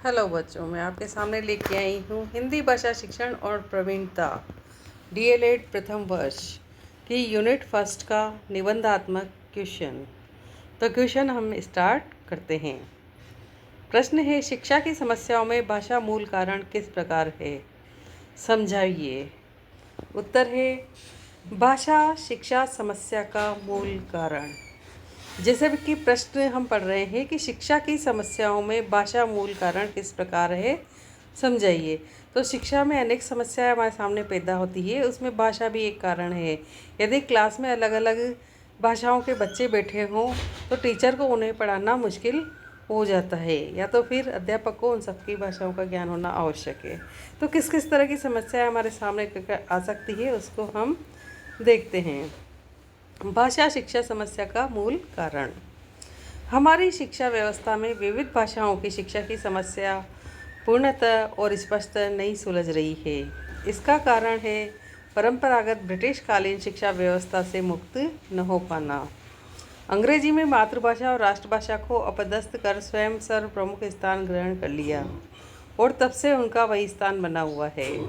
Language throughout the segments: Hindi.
हेलो बच्चों, मैं आपके सामने लेके आई हूँ हिंदी भाषा शिक्षण और प्रवीणता डीएलएड प्रथम वर्ष की यूनिट फर्स्ट का निबंधात्मक क्वेश्चन। तो क्वेश्चन हम स्टार्ट करते हैं। प्रश्न है, शिक्षा की समस्याओं में भाषा मूल कारण किस प्रकार है, समझाइए। उत्तर है, भाषा शिक्षा समस्या का मूल कारण। जैसे कि प्रश्न हम पढ़ रहे हैं कि शिक्षा की समस्याओं में भाषा मूल कारण किस प्रकार है, समझाइए। तो शिक्षा में अनेक समस्याएं हमारे सामने पैदा होती है, उसमें भाषा भी एक कारण है। यदि क्लास में अलग अलग भाषाओं के बच्चे बैठे हों तो टीचर को उन्हें पढ़ाना मुश्किल हो जाता है, या तो फिर अध्यापक को उन सबकी भाषाओं का ज्ञान होना आवश्यक है। तो किस किस तरह की समस्याएं हमारे सामने आ सकती है उसको हम देखते हैं। भाषा शिक्षा समस्या का मूल कारण। हमारी शिक्षा व्यवस्था में विविध भाषाओं की शिक्षा की समस्या पूर्णतः और स्पष्ट नहीं सुलझ रही है। इसका कारण है परंपरागत ब्रिटिश कालीन शिक्षा व्यवस्था से मुक्त न हो पाना। अंग्रेजी में मातृभाषा और राष्ट्रभाषा को अपदस्थ कर स्वयं सर्व प्रमुख स्थान ग्रहण कर लिया और तब से उनका वही स्थान बना हुआ है,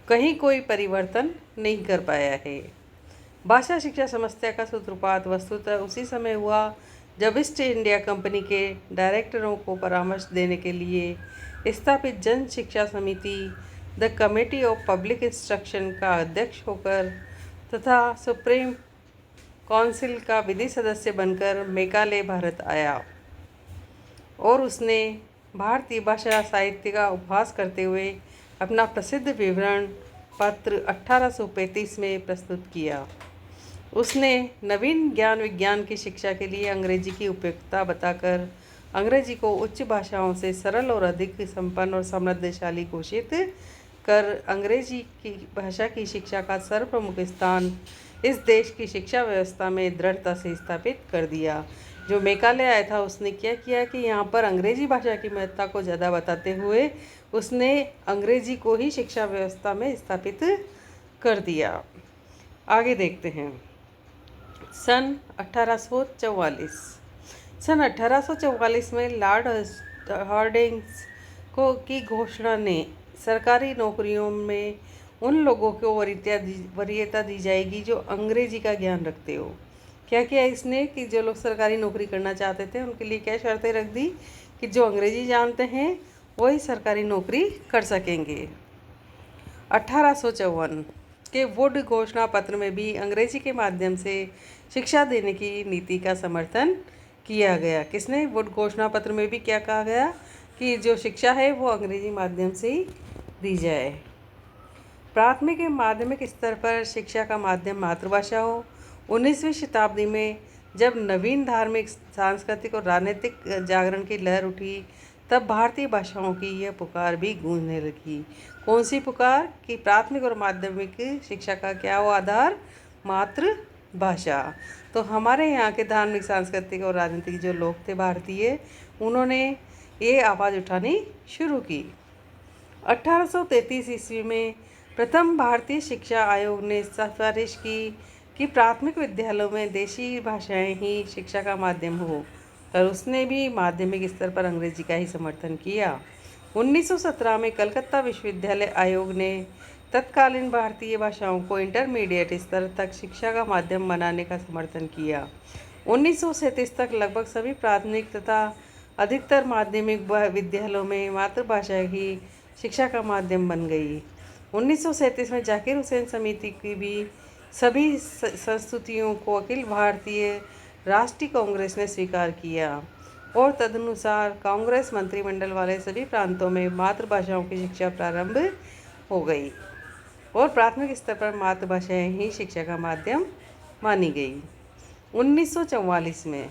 कहीं कोई परिवर्तन नहीं कर पाया है। भाषा शिक्षा समस्या का सूत्रपात वस्तुतः उसी समय हुआ जब ईस्ट इंडिया कंपनी के डायरेक्टरों को परामर्श देने के लिए स्थापित जन शिक्षा समिति the committee of public instruction का अध्यक्ष होकर तथा सुप्रीम काउंसिल का विधि सदस्य बनकर मेघालय भारत आया और उसने भारतीय भाषा साहित्य का उपहास करते हुए अपना प्रसिद्ध विवरण पत्र 1835 में प्रस्तुत किया। उसने नवीन ज्ञान विज्ञान की शिक्षा के लिए अंग्रेजी की उपयुक्तता बताकर अंग्रेजी को उच्च भाषाओं से सरल और अधिक संपन्न और समृद्धशाली घोषित कर अंग्रेजी की भाषा की शिक्षा का सर्वप्रमुख स्थान इस देश की शिक्षा व्यवस्था में दृढ़ता से स्थापित कर दिया। जो मेघालय आया था उसने क्या किया कि यहाँ पर अंग्रेजी भाषा की महत्ता को ज़्यादा बताते हुए उसने अंग्रेजी को ही शिक्षा व्यवस्था में स्थापित कर दिया। आगे देखते हैं। सन 1844 में लॉर्ड हार्डिंग्स को की घोषणा ने सरकारी नौकरियों में उन लोगों को वरीयता दी जाएगी जो अंग्रेजी का ज्ञान रखते हो। क्या किया इसने कि जो लोग सरकारी नौकरी करना चाहते थे उनके लिए क्या शर्तें रख दी कि जो अंग्रेजी जानते हैं वही सरकारी नौकरी कर सकेंगे। 1854 के वुड घोषणा पत्र में भी अंग्रेजी के माध्यम से शिक्षा देने की नीति का समर्थन किया गया। किसने? वुड घोषणा पत्र में भी क्या कहा गया कि जो शिक्षा है वो अंग्रेजी माध्यम से ही दी जाए। प्राथमिक एवं माध्यमिक स्तर पर शिक्षा का माध्यम मातृभाषा हो। 19वीं शताब्दी में जब नवीन धार्मिक, सांस्कृतिक और राजनीतिक जागरण की लहर उठी तब भारतीय भाषाओं की यह पुकार भी गूंजने लगी। कौन सी पुकार? कि प्राथमिक और माध्यमिक शिक्षा का क्या हो आधार? मातृभाषा। तो हमारे यहाँ के धार्मिक, सांस्कृतिक और राजनीतिक जो लोग थे भारतीय, उन्होंने ये आवाज़ उठानी शुरू की। 1833 ईस्वी में प्रथम भारतीय शिक्षा आयोग ने सिफारिश की कि प्राथमिक विद्यालयों में देशी भाषाएं ही शिक्षा का माध्यम हो, पर उसने भी माध्यमिक स्तर पर अंग्रेजी का ही समर्थन किया। 1917 में कलकत्ता विश्वविद्यालय आयोग ने तत्कालीन भारतीय भाषाओं को इंटरमीडिएट स्तर तक शिक्षा का माध्यम बनाने का समर्थन किया। 1937 तक लगभग सभी प्राथमिक तथा अधिकतर माध्यमिक विद्यालयों में मातृभाषा ही शिक्षा का माध्यम बन गई। 1937 में जाकिर हुसैन समिति की भी सभी संस्तुतियों को अखिल भारतीय राष्ट्रीय कांग्रेस ने स्वीकार किया और तदनुसार कांग्रेस मंत्रिमंडल वाले सभी प्रांतों में मातृभाषाओं की शिक्षा प्रारंभ हो गई और प्राथमिक स्तर पर मातृभाषाएं ही शिक्षा का माध्यम मानी गई। 1944 में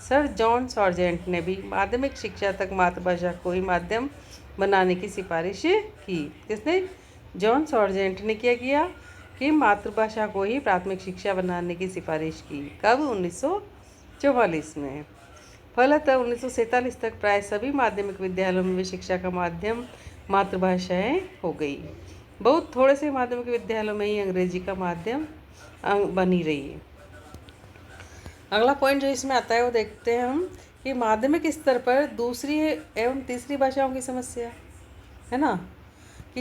सर जॉन सार्जेंट ने भी माध्यमिक शिक्षा तक मातृभाषा को ही माध्यम बनाने की सिफारिश की। किसने? जॉन सार्जेंट ने क्या किया कि मातृभाषा को ही प्राथमिक शिक्षा बनाने की सिफारिश की। कब? 1944 में। फलतः 1947 तक प्राय सभी माध्यमिक विद्यालयों में शिक्षा का माध्यम मातृभाषाएं हो गई। बहुत थोड़े से माध्यमिक विद्यालयों में ही अंग्रेजी का माध्यम बनी रही। अगला पॉइंट जो इसमें आता है वो देखते हैं हम कि माध्यमिक स्तर पर दूसरी एवं तीसरी भाषाओं की समस्या है ना, कि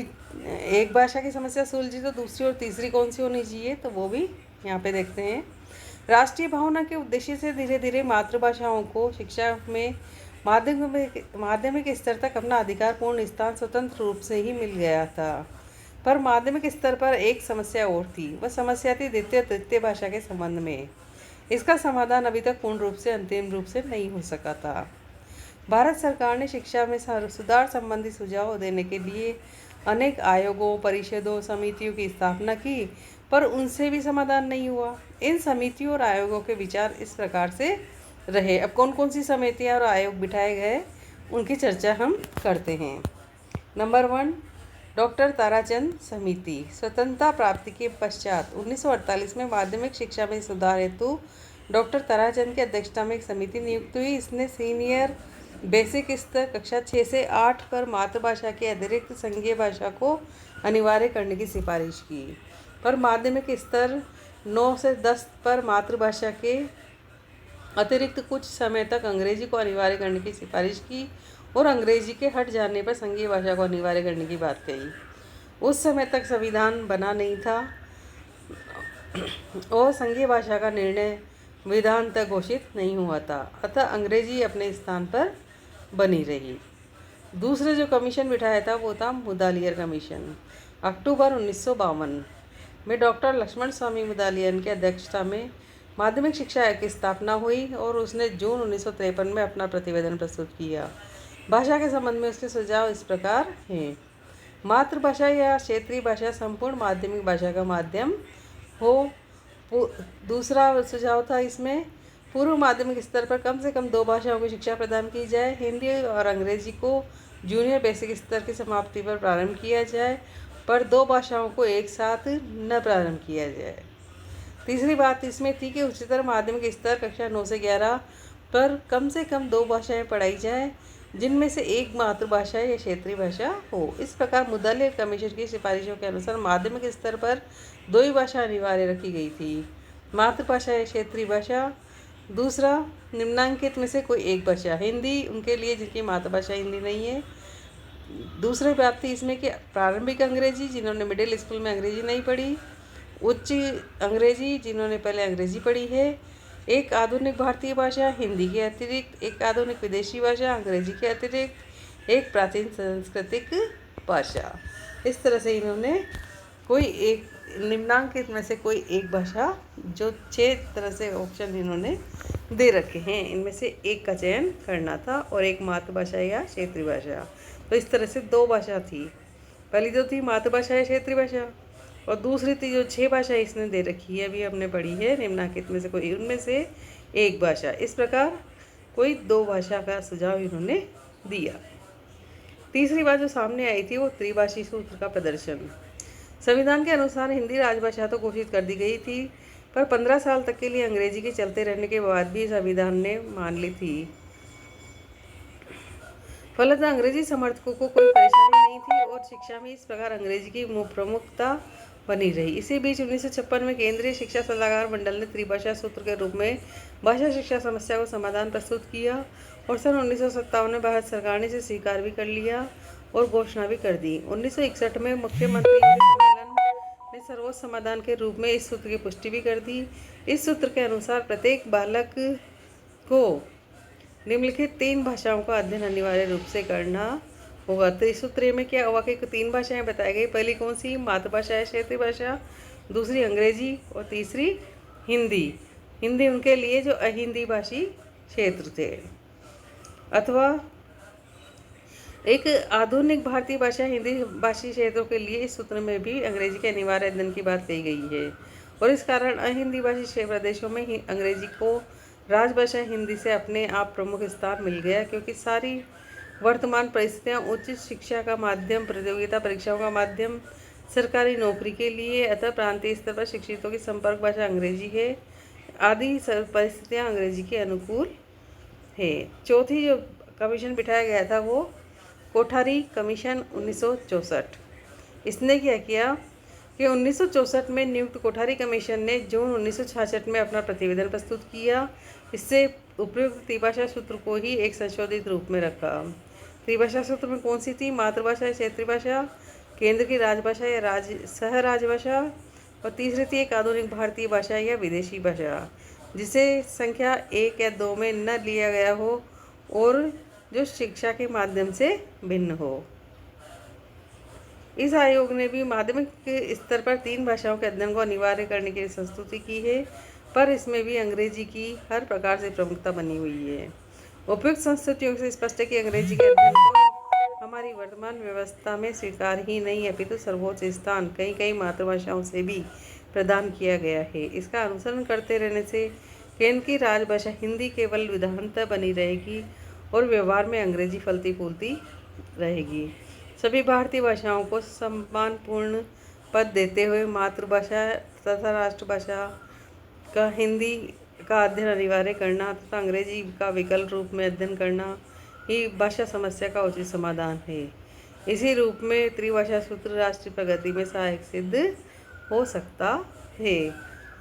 एक भाषा की समस्या सुलझी तो दूसरी और तीसरी कौन सी होनी चाहिए, तो वो भी यहाँ पे देखते हैं। राष्ट्रीय भावना के उद्देश्य से धीरे धीरे मातृभाषाओं को शिक्षा में माध्यमिक स्तर तक अपना अधिकारपूर्ण स्थान स्वतंत्र रूप से ही मिल गया था। पर माध्यमिक स्तर पर एक समस्या और थी। वह समस्या थी द्वितीय तृतीय भाषा के संबंध में। इसका समाधान अभी तक पूर्ण रूप से अंतिम रूप से नहीं हो सका था। भारत सरकार ने शिक्षा में सुधार संबंधी सुझाव देने के लिए अनेक आयोगों, परिषदों, समितियों की स्थापना की, पर उनसे भी समाधान नहीं हुआ। इन समितियों और आयोगों के विचार इस प्रकार से रहे। अब कौन कौन सी समितियां और आयोग बिठाए गए, उनकी चर्चा हम करते हैं। नंबर 1, डॉक्टर ताराचंद समिति। स्वतंत्रता प्राप्ति के पश्चात 1948 में माध्यमिक शिक्षा में सुधार हेतु डॉक्टर ताराचंद की अध्यक्षता में एक समिति नियुक्त हुई। इसने सीनियर बेसिक स्तर कक्षा 6 से 8 पर मातृभाषा के अतिरिक्त संघीय भाषा को अनिवार्य करने की सिफारिश की, पर माध्यमिक स्तर 9 से 10 पर मातृभाषा के अतिरिक्त कुछ समय तक अंग्रेजी को अनिवार्य करने की सिफारिश की और अंग्रेजी के हट जाने पर संघीय भाषा को अनिवार्य करने की बात कही। उस समय तक संविधान बना नहीं था और संघीय भाषा का निर्णय विधान तक घोषित नहीं हुआ था, अतः अंग्रेजी अपने स्थान पर बनी रही। दूसरे जो कमीशन बिठाया था वो था मुदालियर कमीशन। अक्टूबर 1952 में डॉक्टर लक्ष्मण स्वामी मुदालियन की अध्यक्षता में माध्यमिक शिक्षा आयोग की स्थापना हुई और उसने जून 1953 में अपना प्रतिवेदन प्रस्तुत किया। भाषा के संबंध में उसके सुझाव इस प्रकार हैं। मातृभाषा या क्षेत्रीय भाषा संपूर्ण माध्यमिक भाषा का माध्यम हो। दूसरा सुझाव था इसमें पूर्व माध्यमिक स्तर पर कम से कम 2 भाषाओं की शिक्षा प्रदान की जाए। हिंदी और अंग्रेजी को जूनियर बेसिक स्तर की समाप्ति पर प्रारंभ किया जाए, पर 2 भाषाओं को एक साथ न प्रारंभ किया जाए। तीसरी बात इसमें थी कि उच्चतर माध्यमिक स्तर कक्षा 9 से 11 पर कम से कम 2 भाषाएं पढ़ाई जाए, जिनमें से एक मातृभाषा या क्षेत्रीय भाषा हो। इस प्रकार मुदालियर कमीशन की सिफारिशों के अनुसार माध्यमिक स्तर पर 2 ही भाषा अनिवार्य रखी गई थी, मातृभाषा या क्षेत्रीय भाषा। दूसरा, निम्नांकित में से कोई एक भाषा, हिंदी उनके लिए जिनकी मातृभाषा हिंदी नहीं है। दूसरी बात थी इसमें कि प्रारंभिक अंग्रेजी जिन्होंने मिडिल स्कूल में अंग्रेजी नहीं पढ़ी, उच्च अंग्रेजी जिन्होंने पहले अंग्रेजी पढ़ी है, एक आधुनिक भारतीय भाषा हिंदी के अतिरिक्त, एक आधुनिक विदेशी भाषा अंग्रेजी के अतिरिक्त, एक प्राचीन सांस्कृतिक भाषा। इस तरह से इन्होंने कोई एक निम्नांकित में से कोई एक भाषा, जो 6 तरह से ऑप्शन इन्होंने दे रखे हैं, इनमें से एक का चयन करना था और एक मातृभाषा या क्षेत्रीय भाषा। तो इस तरह से 2 भाषा थी। पहली तो थी मातृभाषा या क्षेत्रीय भाषा और दूसरी थी जो 6 भाषा इसने दे रखी है, अभी हमने पढ़ी है निम्नांकित में से कोई उनमें से एक भाषा। इस प्रकार कोई 2 भाषा का सुझाव इन्होंने दिया। तीसरी बात जो सामने आई थी वो त्रिभाषी सूत्र का प्रदर्शन। संविधान के अनुसार हिंदी राजभाषा तो घोषित कर दी गई थी, पर 15 साल तक के लिए अंग्रेजी के चलते रहने के बाद भी संविधान ने मान ली थी। फलतः अंग्रेजी समर्थकों को कोई परेशानी नहीं थी और शिक्षा में इस प्रकार अंग्रेजी की प्रमुखता बनी रही। इसी बीच 1956 में केंद्रीय शिक्षा सलाहकार मंडल ने त्रिभाषा सूत्र के रूप में भाषा शिक्षा समस्या को समाधान प्रस्तुत किया और सन 1957 में भारत सरकार ने इसे स्वीकार भी कर लिया और घोषणा भी कर दी। 1961 में मुख्यमंत्री सम्मेलन ने सर्वोच्च समाधान के रूप में इस सूत्र की पुष्टि भी कर दी। इस सूत्र के अनुसार प्रत्येक बालक को निम्नलिखित 3 भाषाओं का अध्ययन अनिवार्य रूप से करना होगा। तो इस सूत्र में क्या हुआ कि 3 भाषाएं बताई गई। पहली कौन सी? मातृभाषा है क्षेत्रीय भाषा, दूसरी अंग्रेजी और तीसरी हिंदी। हिंदी उनके लिए जो अहिंदी भाषी क्षेत्र थे, अथवा एक आधुनिक भारतीय भाषा हिंदी भाषी क्षेत्रों के लिए इस सूत्र में भी अंग्रेजी के अनिवार्य अध्ययन की बात कही गई है और इस कारण अहिंदी भाषी प्रदेशों में ही अंग्रेजी को राजभाषा हिंदी से अपने आप प्रमुख स्थान मिल गया, क्योंकि सारी वर्तमान परिस्थितियाँ उच्च शिक्षा का माध्यम, प्रतियोगिता परीक्षाओं का माध्यम, सरकारी नौकरी के लिए अतः प्रांतीय स्तर पर शिक्षितों की संपर्क भाषा अंग्रेजी है आदि परिस्थितियाँ अंग्रेजी के अनुकूल है। चौथी जो कमीशन बिठाया गया था वो कोठारी कमीशन 1964। इसने क्या किया? कि 1964 में नियुक्त कोठारी कमीशन ने जून 1966 में अपना प्रतिवेदन प्रस्तुत किया। इससे उपयुक्त त्रिभाषा सूत्र को ही एक संशोधित रूप में रखा। त्रिभाषा सूत्र में कौन सी थी? मातृभाषा या क्षेत्रीय भाषा, केंद्र की राजभाषा या सह राजभाषा, और तीसरी थी एक आधुनिक भारतीय भाषा या विदेशी भाषा जिसे संख्या 1 या 2 में न लिया गया हो और जो शिक्षा के माध्यम से भिन्न हो। इस आयोग ने भी माध्यमिक के स्तर पर 3 भाषाओं के अध्ययन को अनिवार्य करने की संस्तुति की है, पर इसमें भी अंग्रेजी की हर प्रकार से प्रमुखता बनी हुई है। उपयुक्त संस्तुतियों से स्पष्ट है कि अंग्रेजी के अध्ययन को हमारी वर्तमान व्यवस्था में स्वीकार ही नहीं अपितु सर्वोच्च स्थान कई मातृभाषाओं से भी प्रदान किया गया है। इसका अनुसरण करते रहने से केंद्र की राजभाषा हिंदी केवल विधानतः बनी रहेगी और व्यवहार में अंग्रेजी फलती फूलती रहेगी। सभी भारतीय भाषाओं को सम्मानपूर्ण पद देते हुए मातृभाषा तथा राष्ट्रभाषा का हिंदी का अध्ययन अनिवार्य करना तथा अंग्रेजी का विकल्प रूप में अध्ययन करना ही भाषा समस्या का उचित समाधान है। इसी रूप में त्रिभाषा सूत्र राष्ट्रीय प्रगति में सहायक सिद्ध हो सकता है।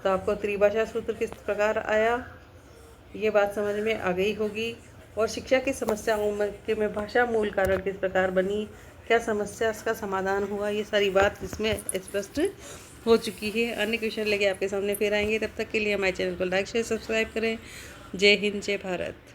तो आपको त्रिभाषा सूत्र किस प्रकार आया, ये बात समझ में आ गई होगी। और शिक्षा की समस्याओं में भाषा मूल कारण किस प्रकार बनी, क्या समस्या इसका समाधान हुआ, ये सारी बात इसमें स्पष्ट हो चुकी है। अन्य क्वेश्चन लेके आपके सामने फिर आएंगे। तब तक के लिए हमारे चैनल को लाइक शेयर सब्सक्राइब करें। जय हिंद, जय भारत।